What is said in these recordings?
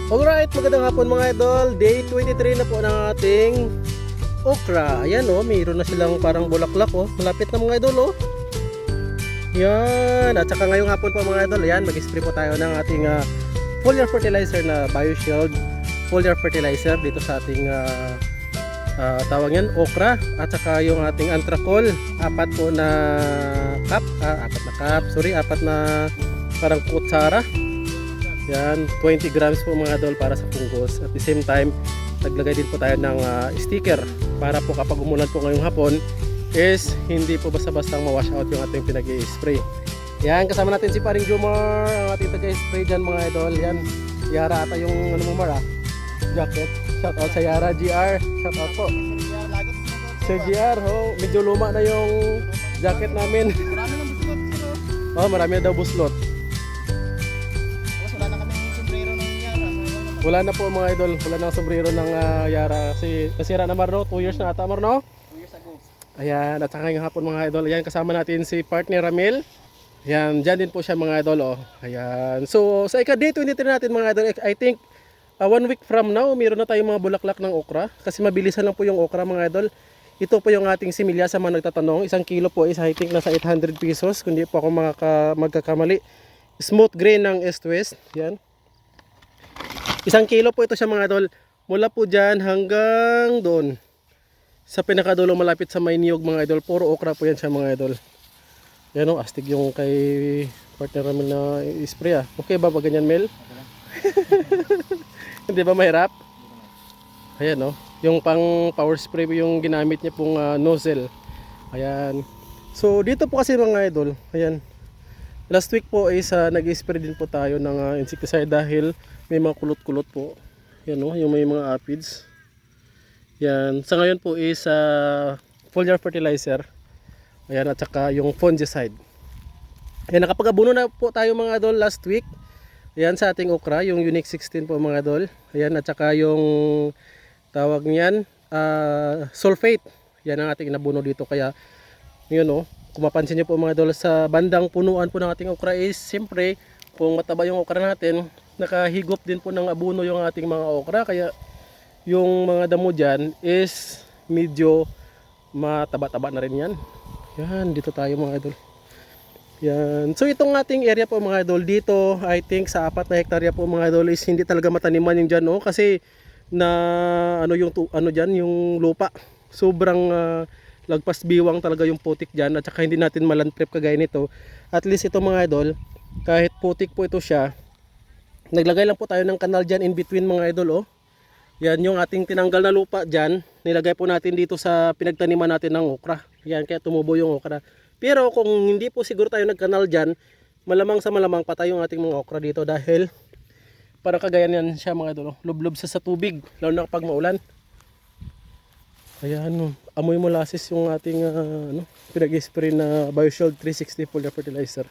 Alright, magandang hapon mga idol. Day 23 na po ng ating okra. Ayan o, mayroon na silang parang bulaklak o. Malapit na mga idol o. Yan. At saka ngayong hapon po mga idol, ayan, mag-spray po tayo ng ating foliar fertilizer na BioShield foliar fertilizer dito sa ating tawag yan, okra. At saka yung ating Anthracol, apat na parang kutsara. Yan, 20 grams po mga idol para sa fungus. At the same time, naglagay din po tayo ng sticker para po kapag umulan po ngayong hapon is hindi po basta-bastang ma-wash out yung ating pinag-i-spray. Yan, kasama natin si Paring Jomar, ang ating taga-spray dyan mga idol. Yan, Yara ata yung ano mo Mara, jacket. Shout out sa Yara GR. Shout out po sa GR. Oh, medyo luma na yung jacket namin. Marami ng buslot, sir. Oh, marami na daw buslot. Wala na kaming sombrero ng Yara. Wala na po mga idol, wala na sombrero ng Yara kasi nasira na Marno, 2 years na ata Marno. 2 years ago. Ayan, at saka ngayong hapon mga idol, ayan kasama natin si partner Ramil. Ayan, dyan din po siya mga idol oh. Ayan, so sa ika-day 23 natin mga idol, I think 1 week from now, mayroon na tayong mga bulaklak ng okra. Kasi mabilisan lang po yung okra mga idol. Ito po yung ating similya sa mga nagtatanong. 1 kilo po is I think nasa 800 pesos, kundi po ako magkakamali. Smooth grain ng East West, yan. 1 kilo po ito siya mga idol. Mula po dyan hanggang doon. Sa pinakadulong malapit sa Mayniyog mga idol. Puro okra po yan siya mga idol. Yan o, astig yung kay partner namin na spray ah. Okay ba pag ganyan Mel? Hindi ba mahirap? Ayan o. Yung pang power spray yung ginamit niya pong nozzle. Ayan. So dito po kasi mga idol. Ayan. Last week po is nag-spray din po tayo ng insecticide dahil may mga kulot-kulot po. Yan o, yung may mga aphids. Yan. Sa ngayon po is foliar fertilizer. Ayan, at saka yung fungicide. Ayan, nakapag-abuno na po tayo mga idol last week. Ayan sa ating okra, yung Unique 16 po mga idol. Ayan, at saka yung tawag niyan, sulfate. Yan ang ating inabuno dito. Kaya, yun o, kung mapansin nyo po mga idol, sa bandang punuan po ng ating okra is, siyempre, kung mataba yung okra natin, nakahigop din po ng abuno yung ating mga okra. Kaya, yung mga damo dyan is medyo mataba-taba na rin yan. Yan, dito tayo mga idol. Yan. So itong ating area po mga idol dito, I think sa 4 na hektarya po mga idol is hindi talaga mataniman yung dyan no? Kasi na ano dyan, yung lupa. Sobrang lagpas biwang talaga yung putik dyan at saka hindi natin maland prep kagaya nito. At least ito mga idol, kahit putik po ito siya, naglagay lang po tayo ng kanal dyan in between mga idol oh. Yan yung ating tinanggal na lupa dyan, nilagay po natin dito sa pinagtaniman natin ng okra. Yan, kaya tumubo yung okra. Pero kung hindi po siguro tayo nagkanal dyan, malamang sa malamang patay yung ating mga okra dito dahil parang kagayan yan siya mga idol. Lublob sa tubig, lalo na kapag maulan. Ayan, amoy molasses yung ating pinag-spray na BioShield 360 foliar fertilizer.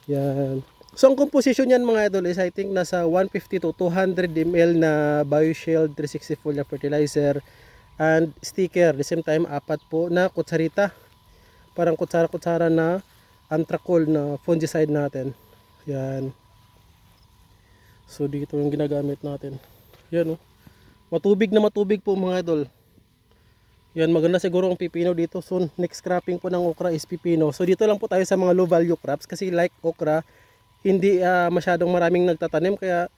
Yan. So ang composition niyan mga idol is I think nasa 150 to 200 ml na BioShield 360 foliar fertilizer and sticker. At the same time, 4 po na kutsarita. Parang kutsara-kutsara na Anthracol na fungicide natin. Yan. So dito yung ginagamit natin. Yan oh. Matubig na matubig po mga idol. Yan, maganda siguro ang pipino dito. So next cropping po ng okra is pipino. So dito lang po tayo sa mga low value crops kasi like okra, hindi masyadong maraming nagtatanim kaya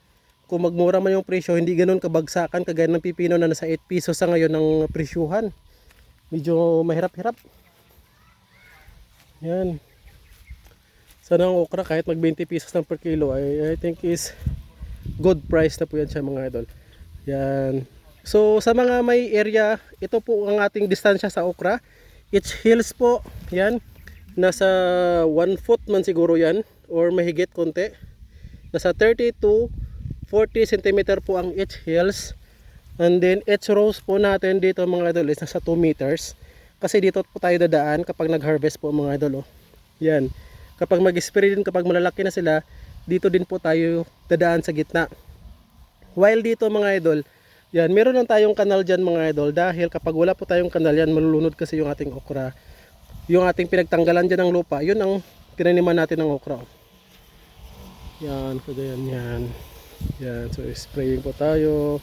kung magmura man yung presyo, hindi ganoon kabagsakan kagaya ng pipino na nasa 8 pesos sa ngayon ng presyuhan. Medyo mahirap-hirap. Yan. Sana ang okra kahit mag 20 pesos ng per kilo I think is good price na po yan siya mga idol. Yan. So sa mga may area, ito po ang ating distansya sa okra. Each hills po, yan. Nasa 1 foot man siguro yan or mahigit konti. Nasa 30 to 40 cm po ang each hills. And then each rows po natin dito mga idol is nasa 2 meters. Kasi dito po tayo dadaan kapag nag-harvest po mga idol oh. Yan. Kapag mag-spray din, kapag malalaki na sila, dito din po tayo dadaan sa gitna. While dito mga idol, yan, meron lang tayong kanal dyan mga idol dahil kapag wala po tayong kanal yan, malulunod kasi yung ating okra. Yung ating pinagtanggalan dyan ng lupa, yun ang tinaniman natin ng okra. Yan, kagayan yan. Yan, so spraying po tayo.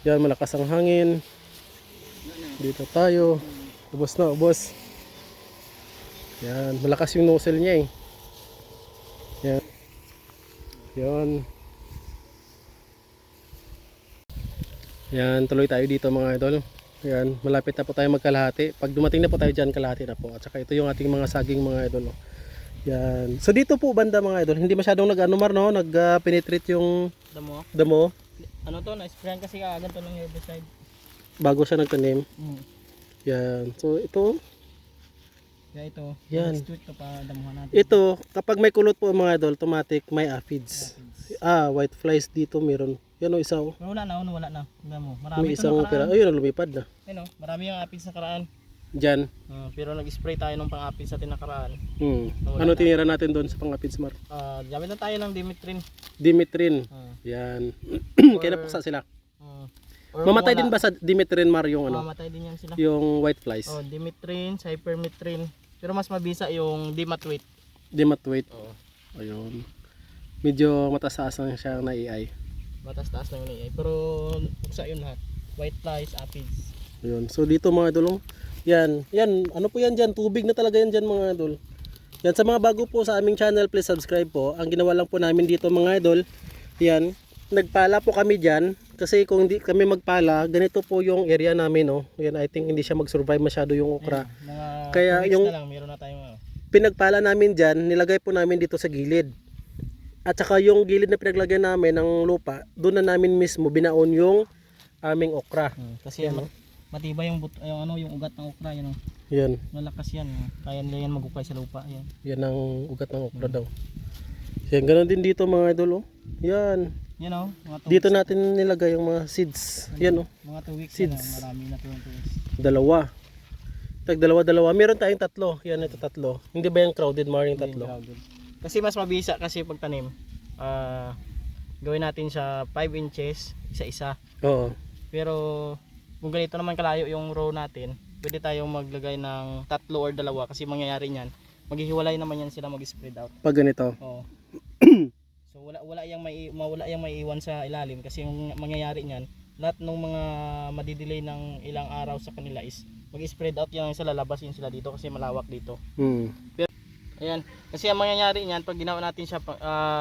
Yan, malakas ang hangin. Dito tayo. Ubos na, ubos. Yan, malakas yung nozzle niya eh. Yan. Yan. Yan, tuloy tayo dito mga idol. Yan, malapit na po tayo magkalahati. Pag dumating na po tayo dyan, kalahati na po. At saka ito yung ating mga saging mga idol. Yan. So dito po banda mga idol, hindi masyadong nag-anumar no, nag-penetrate yung Damo. damo Ano to, na-sprayan kasi agad to ng herbicide. bago siya nagtanim. Mm. Yan. So ito, Kaya ito, Yan. next week to pa damuhan natin. ito kapag may kulot po mga idol, automatic may aphids. White flies dito meron. Yan o isa o. Pero wala na, Tingnan mo. May Marami ito isang nakaraan. pera. Ayun, lumipad na. Ayun, marami yung apis sa karaan. Diyan. Pero nag-spray tayo ng pang-apis sa tinakaraan. Ano tinira natin doon sa pang-aphids mar? Gamit na tayo ng Dimitrin. Dimitrin. Ah. Yan. Kaya napasa sila. Or Mamatay kung din ba sa Dimitrin mar yung wala, ano? mamatay din yan sila. Yung white flies? Dimitrin, Cypermetrin. Pero mas mabisa yung Dimatwit. Dimatwit. Oo. Ayun. Medyo mataas lang siya na AI. Batas-taas na yun eh. Pero buksa yun lahat. White flies, aphids. Ayun. So dito mga idol, yan, ano po yan dyan, tubig na talaga yan dyan mga idol. Yan, sa mga bago po sa aming channel, please subscribe po. Ang ginawa lang po namin dito mga idol, yan, nagpala po kami dyan. Kasi kung hindi kami magpala, ganito po yung area namin, no. Yan, I think hindi siya mag-survive masyado yung okra. Mga Kaya 2 weeks yung- na lang, meron na tayong Pinagpala namin dyan, nilagay po namin dito sa gilid. At saka yung gilid na pinaglagay namin ng lupa, doon na namin mismo binaon yung aming okra. kasi Yan, no? matibay yung ugat ng okra. Yan, Yan, malakas yan. Kaya nila yan magukay sa lupa. Yan. yan ang ugat ng okra daw. Yan, ganoon din dito mga idol, oh. Yan. Yan mga 2 Dito natin nilagay yung mga seeds. Yan, oh. Mga 2 weeks Seeds. na, marami na 2 weeks. Dalawa. Dalawa. Meron tayong tatlo. Yan, ito tatlo. Hindi ba yung crowded mar yung tatlo? Kasi mas mabisa kasi pag tanim. Gawin natin siya 5 inches, isa-isa. Oo. Pero kung ganito naman kalayo yung row natin, pwede tayong maglagay ng 3 or 2 kasi mangyayari niyan, maghihiwalay naman yan sila mag-spread out. Pag ganito. Oo. So wala yang maiiwan sa ilalim kasi yung mangyayari niyan, lahat ng mga madidelay ng ilang araw sa kanila is mag-spread out yan sila, lalabasin sila dito kasi malawak dito. Ayan, kasi ang mangyayari niyan pag ginawa natin siya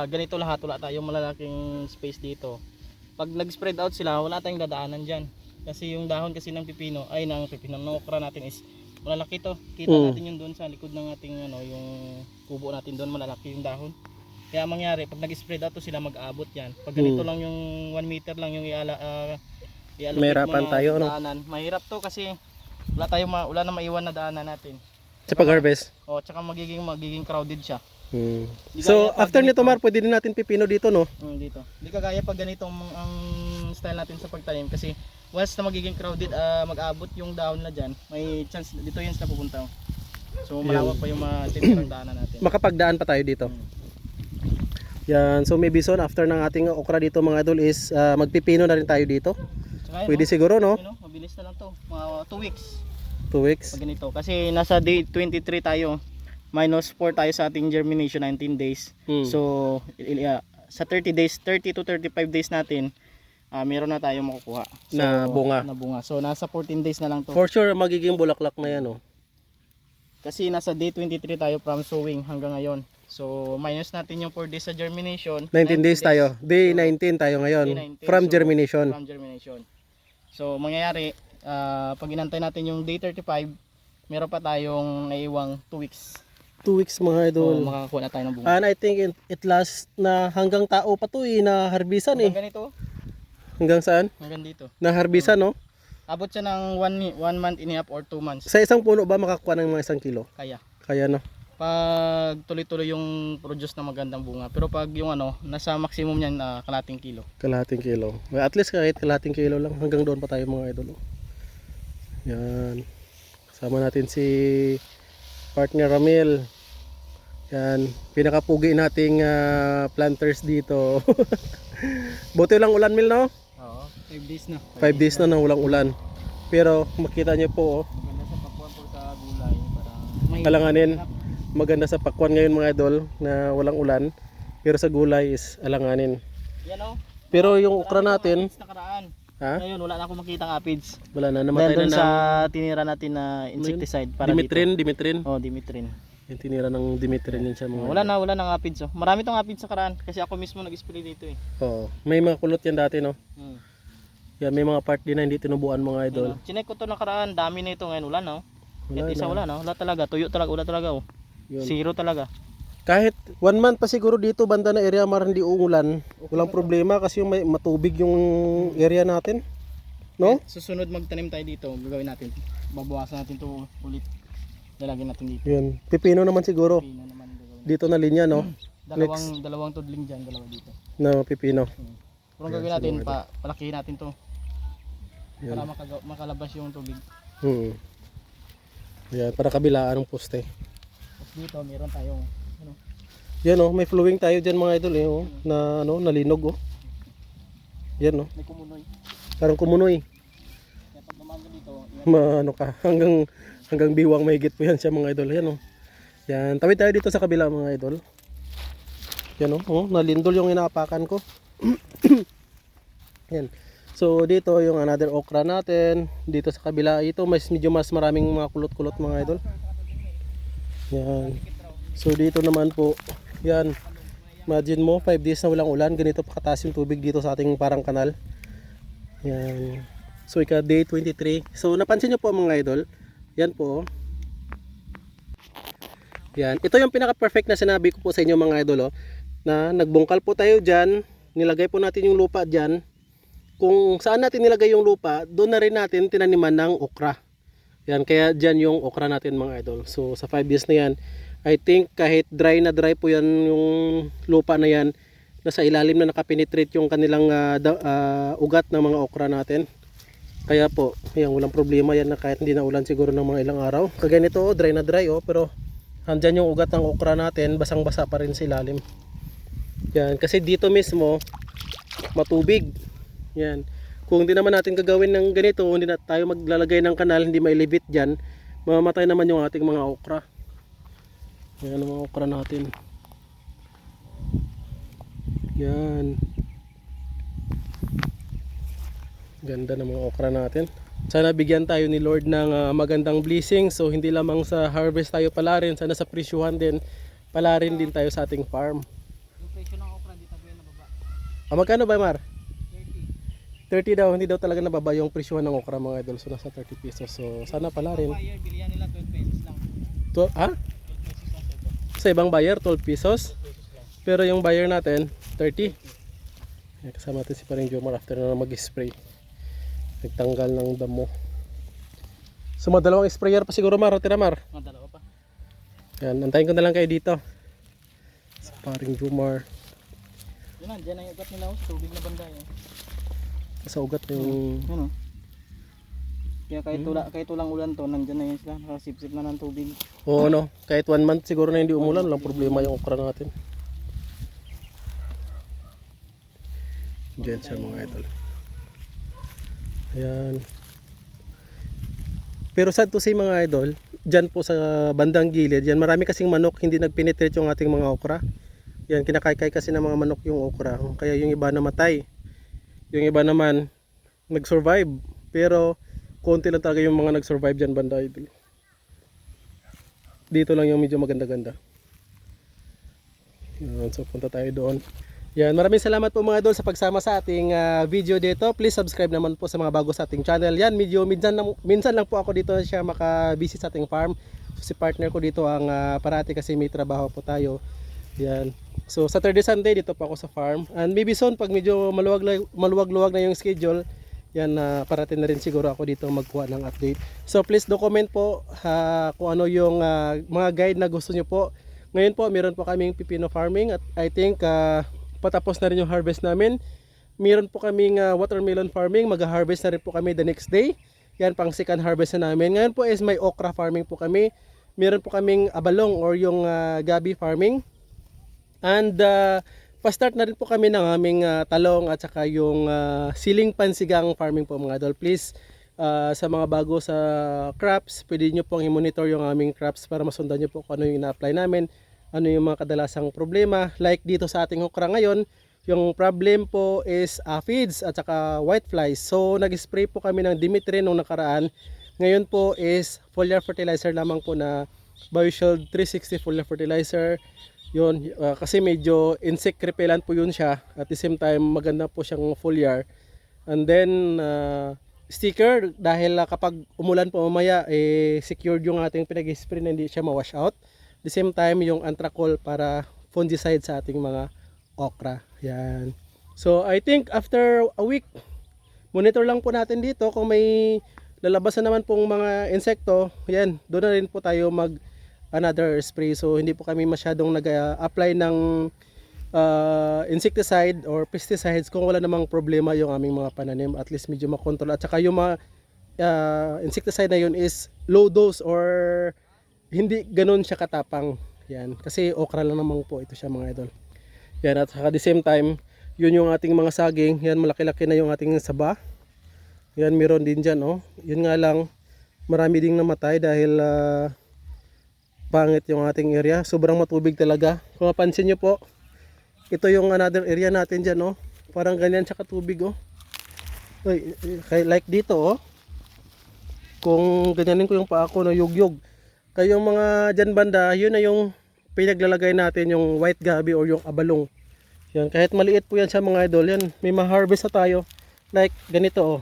ganito lahat, wala tayong malalaking space dito. Pag nag-spread out sila, wala tayong dadaanan diyan. Kasi yung dahon kasi ng ng okra natin is malalaki to. Kita natin yung doon sa likod ng ating yung kubo natin doon, malalaki yung dahon. Kaya ang mangyari pag nag-spread out to sila, mag-aabot yan. Pag ganito lang yung 1 meter lang yung i-allocate Mahirapan mo na tayo, no? daanan. Mahirap to kasi wala na maiwan na daanan natin. Sa pag-harvest. Tsaka magiging crowded siya. So, gaya pag after nito ganito. mar, pwede din natin pipino dito, no? Dito. Hindi kagaya pag ganito ang style natin sa pagtanim kasi once na magiging crowded, mag-abot yung dahon na dyan, may chance dito yun sila pupunta. So malawak pa yung tinitirang daanan natin. Makapagdaan pa tayo dito. Yan, so maybe soon after ng ating okra dito mga idol is magpipino na rin tayo dito. Tsaka Pwede siguro, no? Mabilis na lang to. Mga 2 weeks 2 weeks. pag ganito. Kasi nasa day 23 tayo. Minus 4 tayo sa ating germination, 19 days. So sa 30 to 35 days natin, meron na tayong makukuha. So, Na bunga. Na bunga. So nasa 14 days na lang to. For sure, magiging bulaklak na yan, no? Kasi nasa day 23 tayo from sowing hanggang ngayon. So minus natin yung 4 days sa germination. 19 days tayo. Day 19 tayo ngayon. Day 19. From So, germination. From germination. So mangyayari, pag inantay natin yung day 35, meron pa tayong naiwang 2 weeks. 2 weeks mga idol. Makakakuha na tayo ng bunga. And I think it lasts na hanggang tao pa to na harbisan eh. Hanggang ganito, Hanggang saan? hanggang dito. Na harbisan, no? Abot siya ng 1 month and a half or 2 months. Sa isang puno ba makakuha ng mga 1 kilo? Kaya. Kaya, no? Pag tuloy-tuloy yung produce na magandang bunga. Pero pag yung nasa maximum niyan, kalating kilo. Kalahating kilo. Well, at least kahit kalahating kilo lang. Hanggang doon pa tayo mga idol. Yan. Kasama natin si partner Ramil. Yan. Pinakapugi nating planters dito. Buti lang ulan, Mil, no? Oo, 5 days na. 5 days na nang walang ulan. Pero makita nyo po, oh, Maganda sa pakuan po sa gulay. Para alanganin. Maganda sa pakwan ngayon mga idol na walang ulan. Pero sa gulay is alanganin. Yan Pero yung okra natin, Aphids nakaraan. ha? Ngayon wala na akong makitang aphids. Wala na, Dahil namatay doon na sa ng tinira natin na insecticide para Dimitrin, dito. Dimitrin. Oh, Dimitrin. Yung tinira ng Dimitrin yun siya mga. Wala nang aphids oh. Marami tong aphids sa karaan kasi ako mismo nag-spray dito eh. Oo. May mga kulot yan dati, no? Hmm. Yan, may mga part din na hindi tinubuan mga idol. Chinek ko to nakaraan, dami na ito ngayon wala no. Wala Kahit isa na. wala no. Wala talaga, tuyo talaga, wala talaga oh. Yun. Zero talaga. Kahit 1 month pa siguro dito, banda na area mar hindi uulan. Walang problema kasi yung may matubig yung area natin. No? Susunod magtanim tayo dito, gagawin natin. Babawasan natin to ulit. Lalagyan natin dito. Yun. Pipino naman siguro. Pino naman gagawin. Dito na linya, no? Dalawang tudling diyan, dalawa dito. Na pipino. Pero ang gagawin natin, palakihin natin to Yan. para makalabas yung tubig. Yan, para kabilaan ng poste. Tapos dito meron tayong ano, Yan oh, may flowing tayo diyan mga idol eh, oh, na ano, nalinog oh. Yan oh, may kumunoy. parang kumunoy. Kaya pag dumaan ka dito, Ano ka, hanggang biwang mahigit po yan siya mga idol. Yan oh. Yan, tawid tayo dito sa kabila mga idol. Yan oh, nalindol yung inaapakan ko. Yan. So dito yung another okra natin. Dito sa kabila ito medyo mas maraming mga kulot-kulot mga idol. Yan. So dito naman po, yan. Imagine mo 5 days na walang ulan, ganito pa kataas yung tubig dito sa ating parang kanal. Yan. So ika day 23. So napansin niyo po mga idol, yan po. Yan. Ito yung pinaka-perfect na sinabi ko po sa inyo mga idol, oh, na nagbungkal po tayo diyan, nilagay po natin yung lupa diyan. Kung saan natin nilagay yung lupa, doon na rin natin tinaniman ng okra. Yan, kaya diyan yung okra natin mga idol. So sa 5 years na yan, I think kahit dry na dry po yan yung lupa na yan, nasa ilalim na nakapenetrate yung kanilang ugat ng mga okra natin. Kaya po, yan, walang problema yan na kahit hindi na ulan siguro ng mga ilang araw. Kagaya nito, oh, dry na dry oh, pero andyan yung ugat ng okra natin, basang-basa pa rin sa ilalim. Yan, kasi dito mismo matubig. Yan. Kung hindi naman natin gagawin ng ganito, hindi na tayo maglalagay ng kanal, hindi mailibit diyan, mamamatay naman yung ating mga okra. Yan ang mga okra natin. Yan. Ganda ng mga okra natin. Sana bigyan tayo ni Lord ng magandang blessing. So hindi lamang sa harvest tayo pala rin, sana sa presyuhan din pala rin din tayo sa ating farm. yung presyo ng okra dito tayo nababa. Magkano ba Mar? 30. 30 daw, hindi daw talaga nababa yung presyuhan ng okra mga idol. So nasa 30 pesos. So sana pala rin. Buyer, bilihan nila 12 pesos lang. 12, 12 pesos lang sa ito. Sa ibang buyer 12 pesos. 12 pesos lang. Pero yung buyer natin 30. Yan, kasama natin si Paring Jomar after na mag-spray. Nagtanggal ng damo. So madalawang sprayer pa siguro Mar, o tira Mar. Mga dalawa pa. Yan, antayin ko na lang kayo dito. Si Paring Jomar. Yun na, dyan ang ugat nila sa tubig na banda yun. Sa ugat yung Yun o. Kaya kahit walang ulan to, nandyan na yun sila, nakasip-sip na ng tubig. Oo no, kahit 1 month siguro na hindi umulan, walang problema yung okra natin. Diyan siya mga idol. Ayan. Pero sad to say mga idol, dyan po sa bandang gilid, yan marami kasing manok hindi nagpenetrate yung ating mga okra. Yan, kinakaykay kasi ng mga manok yung okra, kaya yung iba namatay. Yung iba naman nag-survive, pero konti lang talaga yung mga nag-survive dyan banda idol. Dito lang yung medyo maganda-ganda. Yan, so punta tayo doon. Yan, maraming salamat po mga idol sa pagsama sa ating video dito. Please subscribe naman po sa mga bago sa ating channel. Yan, medyo minsan lang po ako dito siya maka-visit sa ating farm. So, si partner ko dito ang parati kasi may trabaho po tayo. Yan. So Saturday Sunday dito po ako sa farm. And maybe soon pag medyo maluwag-luwag na yung schedule, yan parating na rin siguro ako dito magkuha ng update. So please do comment po kung ano yung mga guide na gusto nyo po. Ngayon po meron po kaming pipino farming at I think patapos na rin yung harvest namin. Meron po kaming watermelon farming, mag-harvest na rin po kami the next day. Yan pang second harvest na namin. Ngayon po is may okra farming po kami. Meron po kaming abalong or yung gabi farming. And pa-start na rin po kami ng aming talong at saka yung siling pansigang farming po mga idol. Please sa mga bago sa crops, pwede nyo pong i-monitor yung aming crops para masundan nyo po kung ano yung ina-apply namin, ano yung mga kadalasang problema. Like dito sa ating okra ngayon, Yung problem po is aphids at saka whiteflies. So nag-spray po kami ng Dimitri nung nakaraan. Ngayon po is foliar fertilizer lamang po na BioShield 360 foliar fertilizer. Yun, kasi medyo insect repellent po yun siya. At the same time maganda po siyang foliar. And then sticker dahil kapag umulan po mamaya secured yung ating pinag-spray na hindi siya ma-wash out. The same time yung Antracol para fungicide sa ating mga okra. Yan. So I think after a week monitor lang po natin dito kung may lalabas na naman pong mga insekto. Yan, doon na rin po tayo mag another spray. So hindi po kami masyadong nag-apply ng insecticide or pesticides kung wala namang problema yung aming mga pananim. At least medyo makontrol. At saka yung mga insecticide na yun is low dose or hindi ganun siya katapang. Yan. Kasi okra lang naman po ito siya mga idol. Yan. At saka the same time, yun yung ating mga saging. Yan, malaki-laki na yung ating saba. Yan, meron din dyan. Oh. Yun nga lang, marami ding namatay dahil pangit yung ating area. Sobrang matubig talaga. Kung mapansin nyo po, ito yung another area natin dyan. Oh. Parang ganyan siya katubig. Oh. Uy, like dito. Oh. Kung ganyanin ko yung paa ko, no, yugyog. Kayong mga dyan banda, yun na yung pinaglalagay natin yung white gabi or yung abalong. Yan, kahit maliit po yan sa mga idol, yan, may ma-harvest na tayo. Like ganito oh.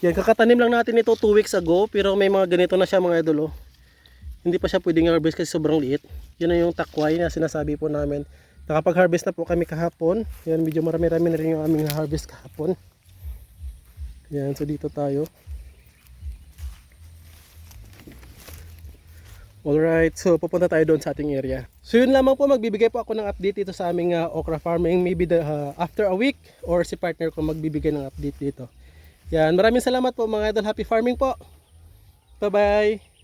Yan, kakatanim lang natin ito 2 weeks ago, pero may mga ganito na siya mga idol oh. Hindi pa siya pwedeng harvest kasi sobrang liit. Yan na yung takway na sinasabi po namin. Nakapag-harvest na po kami kahapon. Yan, medyo marami-rami na rin yung aming harvest kahapon. Yan, so dito tayo. Alright, so pupunta tayo doon sa ating area. So yun lamang po, magbibigay po ako ng update dito sa aming okra farming. Maybe after a week or si partner ko magbibigay ng update dito. Yan, maraming salamat po mga idol. Happy farming po. Bye bye.